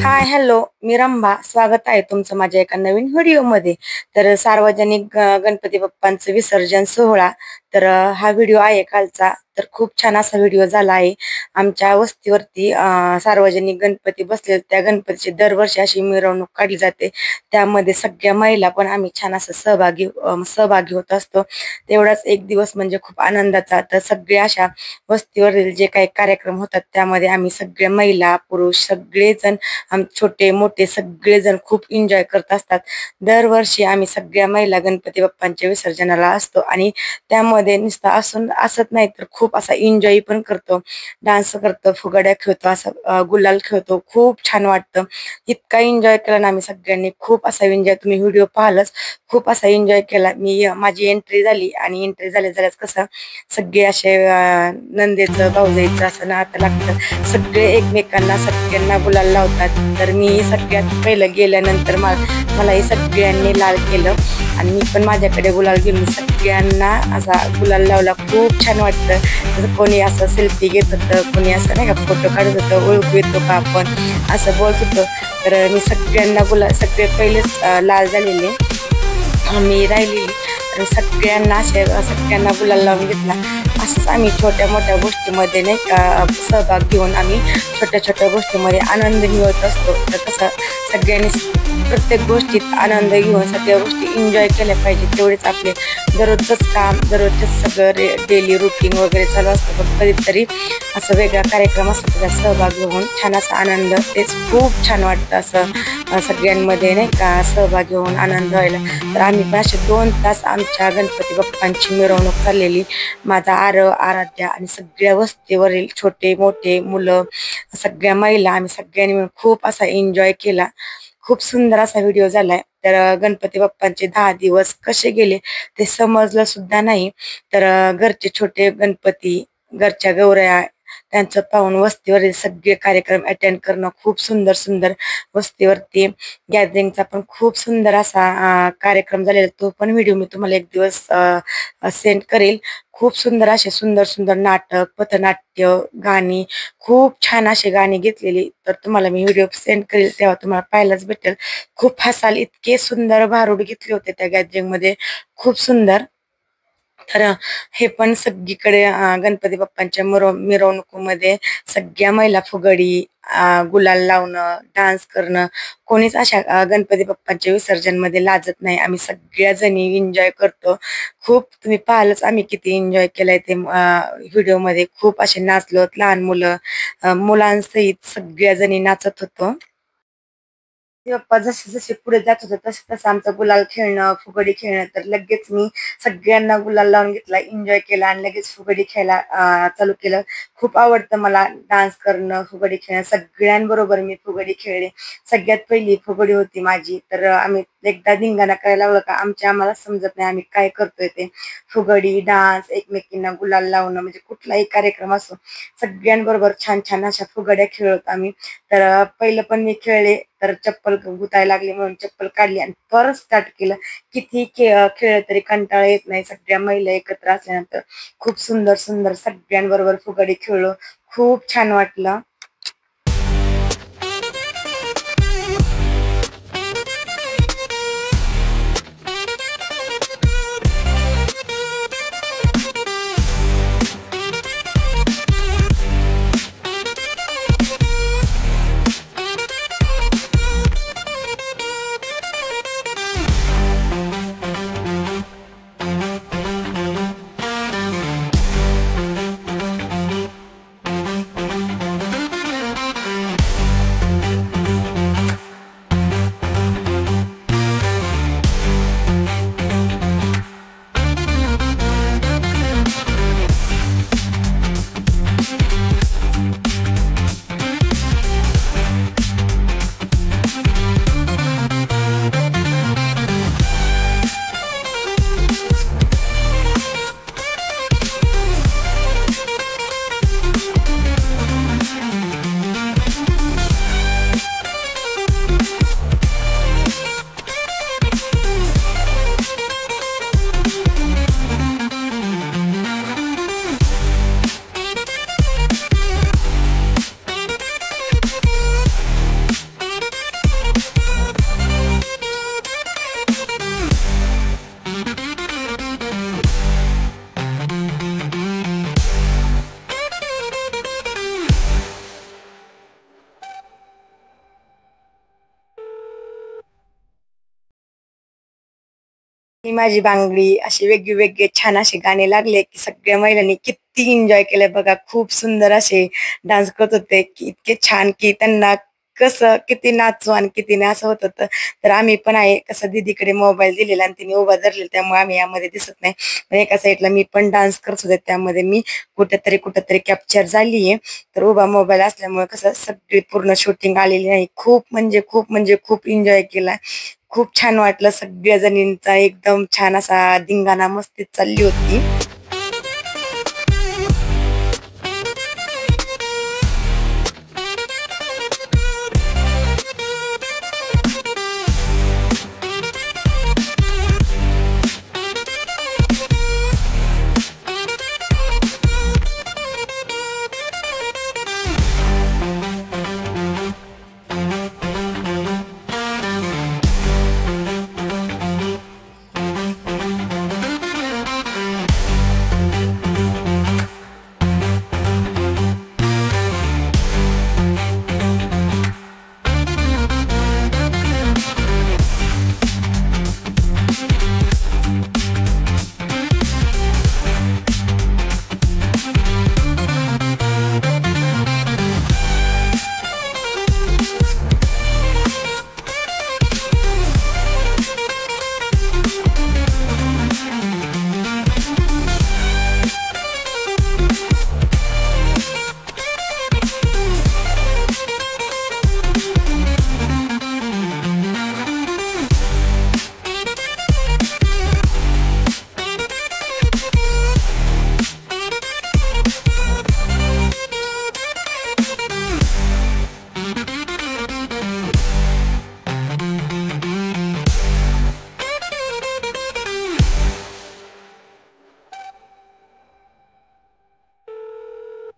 Hi hello, मी रंभा. स्वागत आहे तुमचं माझ्या एका नवीन व्हिडिओमध्ये. तर सार्वजनिक गणपती बाप्पांचं विसर्जन सोहळा. तर हा व्हिडिओ आहे कालचा. तर खूप छान असा व्हिडिओ झाला आहे. आमच्या वस्तीवरती सार्वजनिक गणपती बसले, त्या गणपतीची दरवर्षी अशी मिरवणूक काढली जाते. त्यामध्ये सगळ्या महिला पण आम्ही छान असं सहभागी होत असतो. तेवढाच एक दिवस म्हणजे खूप आनंदाचा. तर सगळ्या अशा वस्तीवरील जे काही कार्यक्रम होतात त्यामध्ये आम्ही सगळे महिला पुरुष सगळेजण छोटे मोठे सगळेजण खूप एन्जॉय करत असतात. दरवर्षी आम्ही सगळ्या महिला गणपती बाप्पांच्या विसर्जनाला असतो आणि त्यामध्ये नुसतं असत नाही तर खूप असा एन्जॉय पण करतो, डान्स करतो, फुगड्या खेळतो, असं गुलाल खेळतो. खूप छान वाटतं. इतका एन्जॉय केला ना आम्ही सगळ्यांनी. खूप असा एन्जॉय, तुम्ही व्हिडिओ पाहालच, खूप असा एन्जॉय केला. माझी एंट्री झाली आणि एंट्री झाल्याच कसं सगळे असे नंदेचं भाऊजाईचं असं नातं लागतं. सगळे एकमेकांना सगळ्यांना गुलाल लावतात. तर मी सगळ्यात पहिलं गेल्यानंतर मला हे सगळ्यांनी लाल केलं आणि मी पण माझ्याकडे गुलाल घेऊन सगळ्यांना असा गुलाल लावला. खूप छान वाटतं. जसं कोणी असं सेल्फी घेत होतं, कोणी असं नाही का फोटो काढत होतं, ओळखू येतो का आपण असं बोलत होतं. तर मी सगळ्यांना सगळे पहिलेच लाल झालेले, मी राहिलेली. तर सगळ्यांना गुलाल लावून घेतला. असंच आम्ही छोट्या मोठ्या गोष्टीमध्ये नाही का सहभाग घेऊन आम्ही छोट्या छोट्या गोष्टीमध्ये आनंद मिळवत असतो. तर कसं सगळ्यांनी प्रत्येक गोष्टीत आनंद घेऊन सगळ्या गोष्टी एन्जॉय केल्या पाहिजे. तेवढेच आपले दररोजच काम, दररोजच सगळं डेली रुटीन वगैरे चालू असतं. पण कधीतरी असं वेगळा कार्यक्रम असतो, त्याचा सहभाग घेऊन छान असा आनंद, तेच खूप छान वाटतं. असं सगळ्यांमध्ये नाही का सहभाग घेऊन आनंद व्हायला. तर आम्ही पण असे 2 तास आमच्या गणपती बाप्पांची मिरवणूक चाललेली. माझा आराध्या आणि सगळ्या वस्तीवरील छोटे मोठे मुलं, सगळ्या महिला, आम्ही सगळ्यांनी मिळून खूप असा एन्जॉय केला. खूप सुंदर असा व्हिडिओ झालाय. तर गणपती बाप्पांचे 10 दिवस कसे गेले ते समजलं सुद्धा नाही. तर घरचे छोटे गणपती, घरच्या गौऱ्या, त्यांचं पाहून वस्तीवरील सगळे कार्यक्रम अटेंड करणं खूप सुंदर सुंदर. वस्तीवरती गॅदरिंगचा पण खूप सुंदर असा कार्यक्रम झालेला. तो पण व्हिडिओ मी तुम्हाला एक दिवस सेंड करेल. खूप सुंदर असे सुंदर सुंदर नाटक, पथनाट्य, गाणी, खूप छान असे गाणी घेतलेली. तर तुम्हाला मी व्हिडिओ सेंड करेल, तेव्हा तुम्हाला पाहायलाच भेटेल. खूप हसाल इतके सुंदर भारुड घेतले होते त्या गॅदरिंग मध्ये, खूप सुंदर. तर हे पण सगळीकडे गणपती बाप्पांच्या मिरवणुकीमध्ये सगळ्या महिला फुगडी, गुलाल लावणं, डान्स करणं, कोणीच अशा गणपती बाप्पांच्या विसर्जन मध्ये लाजत नाही. आम्ही सगळ्या जणी एन्जॉय करतो. खूप तुम्ही पाहालच आम्ही किती एन्जॉय केलाय ते व्हिडिओ मध्ये. खूप असे नाचलो, लहान मुलं मुलांसहित सगळ्या जणी नाचत होतो. बाप्पा जसे जसे पुढे जात होतं तसं तसं आमचं गुलाल खेळणं, फुगडी खेळणं. तर लगेच मी सगळ्यांना गुलाल लावून घेतला, एन्जॉय केला आणि लगेच फुगडी खेळायला चालू केलं. खूप आवडतं मला डान्स करणं, फुगडी खेळणं. सगळ्यांबरोबर मी फुगडी खेळले. सगळ्यात पहिली फुगडी होती माझी. तर आम्ही एकदा धिंगाणा करायला लागलो का आम्हाला समजत नाही आम्ही काय करतोय ते. फुगडी, डान्स, एकमेकींना गुलाल लावणं, म्हणजे कुठलाही कार्यक्रम असो सगळ्यांबरोबर छान छान अशा फुगड्या खेळत आम्ही. तर पहिलं पण मी खेळले, तर चप्पल गुतायला लागली म्हणून चप्पल काढली आणि परत स्टार्ट केलं. किती खेळ तरी कंटाळा येत नाही. सगळ्या महिला एकत्र असल्यानंतर खूप सुंदर सुंदर सगळ्यांबरोबर फुगडी खेळलो. खूप छान वाटलं. ही माझी बांगडी असे वेगळे छान असे गाणे लागले की सगळ्या महिलांनी किती एन्जॉय केलंय बघा. खूप सुंदर असे डान्स करत होते की इतके छान की त्यांना कसं किती नाचू आणि किती नाही असं होत होतं. तर आम्ही पण आहे कसं दीदीकडे मोबाईल दिलेला आणि तिने उभा धरलेला त्यामुळे आम्ही यामध्ये दिसत नाही. पण एका साईडला मी पण डान्स करत होते त्यामध्ये मी कुठेतरी कॅप्चर झालीये. तर उभा मोबाईल असल्यामुळे कसं सगळी पूर्ण शूटिंग आलेली नाही. खूप एन्जॉय केला. खूप छान वाटलं. सगळ्या जणींचा एकदम छान असा धिंगाणा मस्ती चालली होती.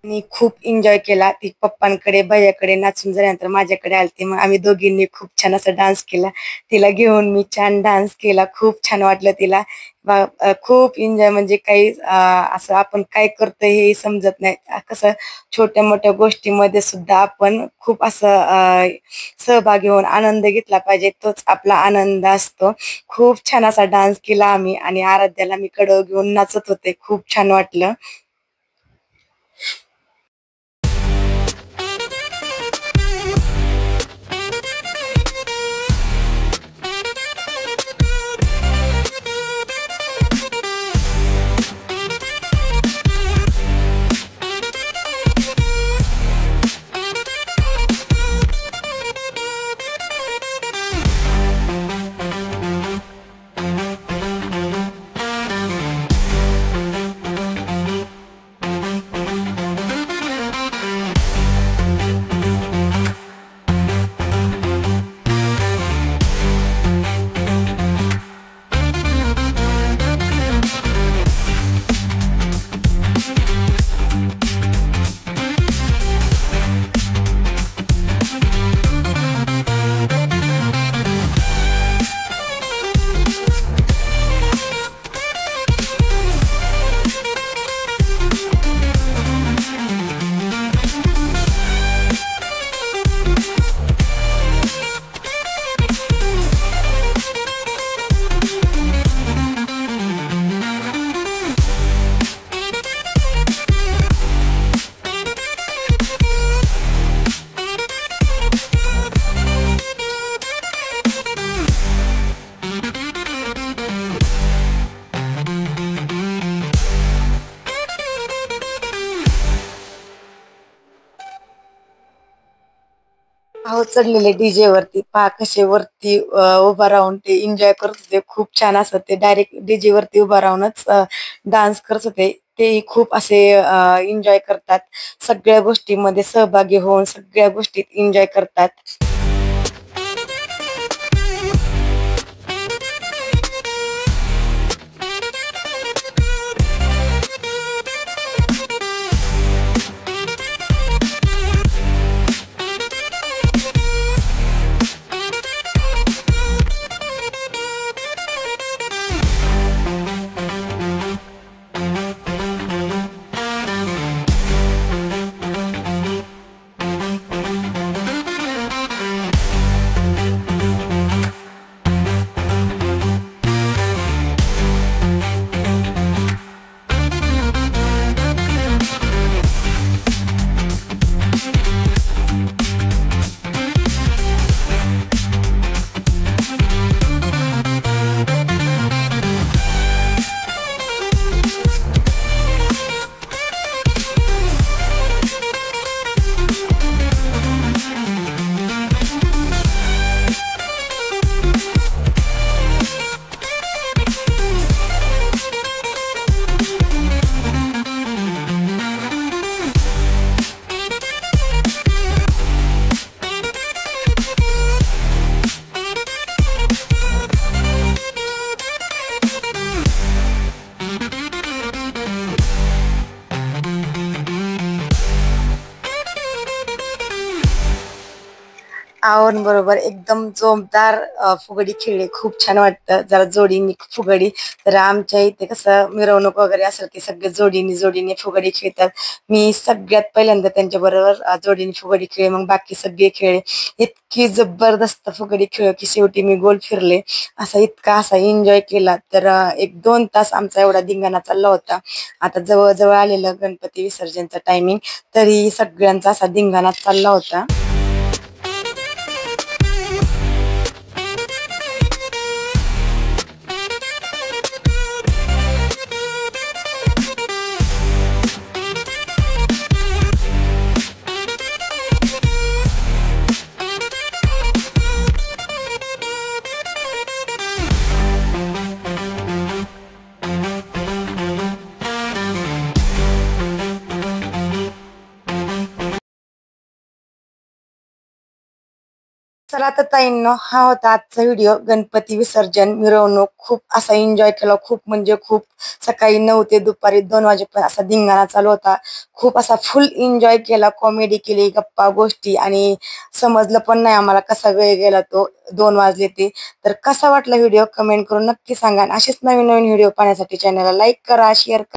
मी खूप एन्जॉय केला. ती पप्पांकडे भैयाकडे नाचून झाल्यानंतर माझ्याकडे आलती. मग आम्ही दोघींनी खूप छान असा डान्स केला. तिला घेऊन मी छान डान्स केला. खूप छान वाटलं तिला. खूप एन्जॉय म्हणजे काही असं आपण काय करतोय हे समजत नाही. कसं छोट्या मोठ्या गोष्टीमध्ये सुद्धा आपण खूप असं सहभागी होऊन आनंद घेतला पाहिजे. तोच आपला आनंद असतो. खूप छान असा डान्स केला आम्ही आणि आराध्याला मी कडव घेऊन नाचत होते. खूप छान वाटलं. अहो चढलेले डीजे वरती पहा कसे वरती उभा राहून ते एन्जॉय करत होते. खूप छान असत ते डायरेक्ट डीजे वरती उभा राहूनच डान्स करत होते. तेही खूप असे एन्जॉय करतात. सगळ्या गोष्टींमध्ये सहभागी होऊन सगळ्या गोष्टीत एन्जॉय करतात. आवरून बरोबर एकदम जोमदार फुगडी खेळली. खूप छान वाटतं जरा जोडीने फुगडी. तर आमच्या इथे कसं मिरवणूक वगैरे असेल की सगळे जोडीने जोडीने फुगडी खेळतात. मी सगळ्यात पहिल्यांदा त्यांच्या बरोबर जोडीने फुगडी खेळले, मग बाकी सगळे खेळले. इतकी जबरदस्त फुगडी खेळ की शेवटी मी गोल फिरले. इतका एन्जॉय केला. तर 1-2 तास आमचा एवढा धिंगाणा चालला होता. आता जवळ आलेलं गणपती विसर्जनचं टायमिंग, तरी सगळ्यांचा असा धिंगाणा चालला होता. चला तर ताईंनो, हा होता आजचा व्हिडिओ. गणपती विसर्जन, मिरवणूक खूप असा एन्जॉय केला. खूप म्हणजे खूप. सकाळी 9 ते दुपारी 2 वाजेपर्यंत असा धिंगाणा चालू होता. खूप असा फुल एन्जॉय केला, कॉमेडी केली, गप्पा गोष्टी आणि समजलं पण नाही आम्हाला कसा वेळ गेला तो. 2 वाजले ते. तर कसा वाटला व्हिडिओ कमेंट करून नक्की सांगा. आणि असेच नवीन नवीन व्हिडिओ पाहण्यासाठी चॅनलला लाईक करा, शेअर करा.